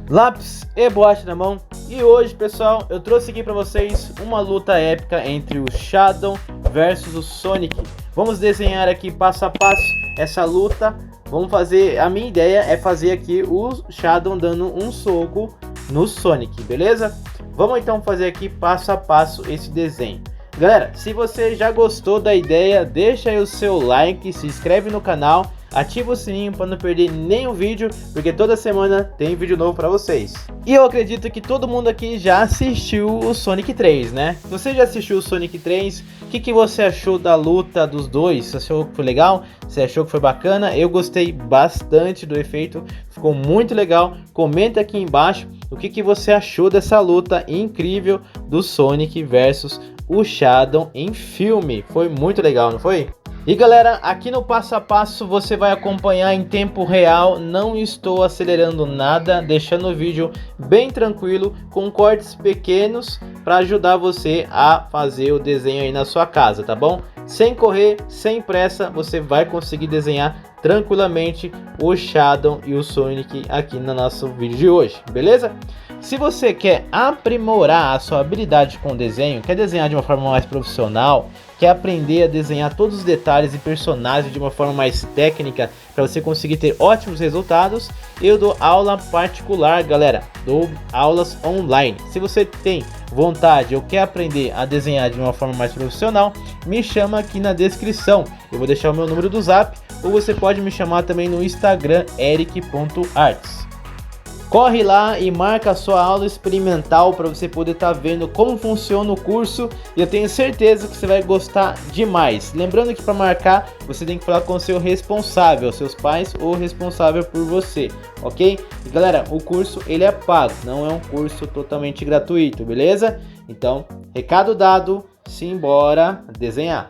Lápis e borracha na mão. E hoje, pessoal, eu trouxe aqui para vocês uma luta épica entre o Shadow versus o Sonic. Vamos desenhar aqui passo a passo essa luta. Vamos fazer, a minha ideia é fazer aqui o Shadow dando um soco no Sonic, beleza? Vamos então fazer aqui passo a passo esse desenho. Galera, se você já gostou da ideia, deixa aí o seu like, se inscreve no canal, ativa o sininho para não perder nenhum vídeo, porque toda semana tem vídeo novo para vocês. E eu acredito que todo mundo aqui já assistiu o Sonic 3, né? Se você já assistiu o Sonic 3, o que você achou da luta dos dois? Você achou que foi legal? Você achou que foi bacana? Eu gostei bastante do efeito, ficou muito legal. Comenta aqui embaixo o que você achou dessa luta incrível do Sonic versus o Shadow em filme. Foi muito legal, não foi? E galera, aqui no passo a passo você vai acompanhar em tempo real, não estou acelerando nada, deixando o vídeo bem tranquilo, com cortes pequenos para ajudar você a fazer o desenho aí na sua casa, tá bom? Sem correr, sem pressa, você vai conseguir desenhar tranquilamente o Shadow e o Sonic aqui no nosso vídeo de hoje, beleza? Se você quer aprimorar a sua habilidade com o desenho, quer desenhar de uma forma mais profissional, quer aprender a desenhar todos os detalhes e personagens de uma forma mais técnica para você conseguir ter ótimos resultados, eu dou aula particular, galera, dou aulas online. Se você tem vontade ou quer aprender a desenhar de uma forma mais profissional, me chama aqui na descrição, eu vou deixar o meu número do zap, ou você pode me chamar também no Instagram, eric.arts. Corre lá e marca a sua aula experimental para você poder estar vendo como funciona o curso, e eu tenho certeza que você vai gostar demais. Lembrando que para marcar você tem que falar com o seu responsável, seus pais ou responsável por você, ok? E galera, o curso ele é pago, não é um curso totalmente gratuito, beleza? Então, recado dado, simbora desenhar!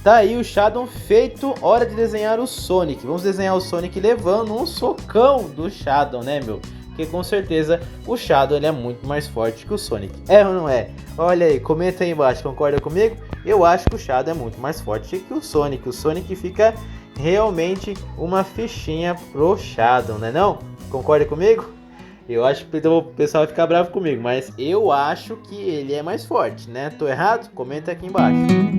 Tá aí o Shadow feito, hora de desenhar o Sonic. Vamos desenhar o Sonic levando um socão do Shadow, né, meu? Porque com certeza o Shadow ele é muito mais forte que o Sonic. É ou não é? Olha aí, comenta aí embaixo, concorda comigo? Eu acho que o Shadow é muito mais forte que o Sonic. O Sonic fica realmente uma fichinha pro Shadow, né não? Concorda comigo? Eu acho que o pessoal vai ficar bravo comigo, mas eu acho que ele é mais forte, né? Tô errado? Comenta aqui embaixo.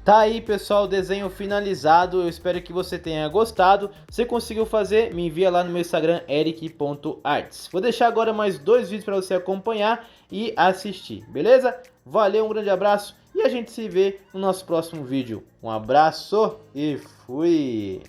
Tá aí, pessoal, o desenho finalizado. Eu espero que você tenha gostado. Se conseguiu fazer, me envia lá no meu Instagram, eric.arts. Vou deixar agora mais 2 vídeos para você acompanhar e assistir, beleza? Valeu, um grande abraço e a gente se vê no nosso próximo vídeo. Um abraço e fui!